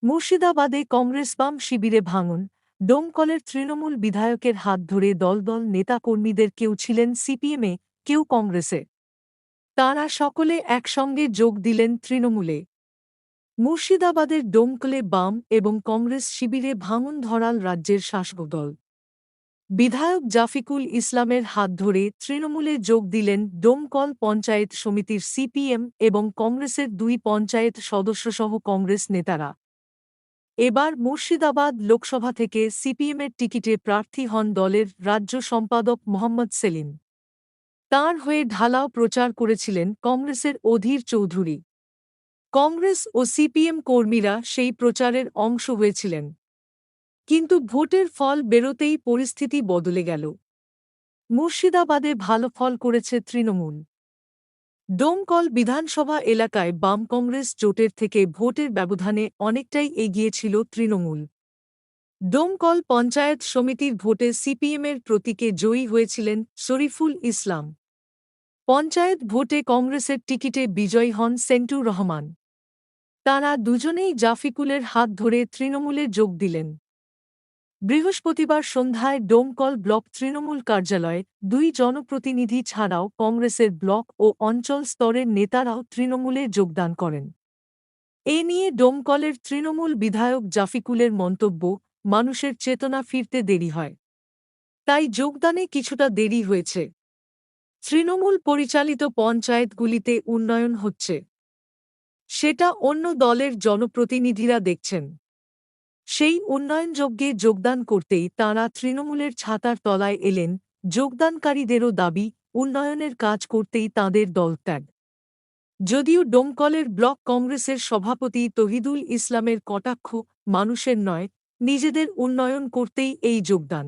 মুর্শিদাবাদে কংগ্রেস বাম শিবিরে ভাঙন, ডোমকলের তৃণমূল বিধায়কের হাত ধরে দল দল নেতাকর্মীদের কেউ ছিলেন সিপিএমে, কেউ কংগ্রেসে। তাঁরা সকলে একসঙ্গে যোগ দিলেন তৃণমূলে। মুর্শিদাবাদের ডোমকলে বাম এবং কংগ্রেস শিবিরে ভাঙন ধরাল রাজ্যের শাসক দল। বিধায়ক জাফিকুল ইসলামের হাত ধরে তৃণমূলে যোগ দিলেন ডোমকল পঞ্চায়েত সমিতির সিপিএম এবং কংগ্রেসের 2 পঞ্চায়েত সদস্যসহ কংগ্রেস নেতারা। এবার মুর্শিদাবাদ লোকসভা থেকে সিপিএমের টিকিটে প্রার্থী হন দলের রাজ্য সম্পাদক মোহাম্মদ সেলিম। তাঁর হয়ে ঢালাও প্রচার করেছিলেন কংগ্রেসের অধীর চৌধুরী। কংগ্রেস ও সিপিএম কর্মীরা সেই প্রচারের অংশ হয়েছিলেন। কিন্তু ভোটের ফল বেরোতেই পরিস্থিতি বদলে গেল। মুর্শিদাবাদে ভালো ফল করেছে তৃণমূল। ডোমকল বিধানসভা এলাকায় বাম কংগ্রেস জোটের থেকে ভোটের ব্যবধানে অনেকটাই এগিয়ে ছিল তৃণমূল। ডোমকল পঞ্চায়েত সমিতির ভোটে সিপিএমের প্রতীকে জয়ী হয়েছিলেন শরীফুল ইসলাম। পঞ্চায়েত ভোটে কংগ্রেসের টিকিটে বিজয়ী হন সেন্টুর রহমান। তাঁরা দুজনেই জাফিকুলের হাত ধরে তৃণমূলে যোগ দিলেন। বৃহস্পতিবার সন্ধ্যায় ডোমকল ব্লক তৃণমূল কার্যালয়ে 2 জনপ্রতিনিধি ছাড়াও কংগ্রেসের ব্লক ও অঞ্চল স্তরের নেতারাও তৃণমূলে যোগদান করেন। এ নিয়ে ডোমকলের তৃণমূল বিধায়ক জাফিকুলের মন্তব্য, মানুষের চেতনা ফিরতে দেরি হয়, তাই যোগদানে কিছুটা দেরি হয়েছে। তৃণমূল পরিচালিত পঞ্চায়েতগুলিতে উন্নয়ন হচ্ছে, সেটা অন্য দলের জনপ্রতিনিধিরা দেখছেন। সেই উন্নয়নযজ্ঞে যোগদান করতেই তাঁরা তৃণমূলের ছাতার তলায় এলেন। যোগদানকারীদেরও দাবি, উন্নয়নের কাজ করতেই তাঁদের দলত্যাগ। যদিও ডোমকলের ব্লক কংগ্রেসের সভাপতি তহিদুল ইসলামের কটাক্ষ, মানুষের নয়, নিজেদের উন্নয়ন করতেই এই যোগদান।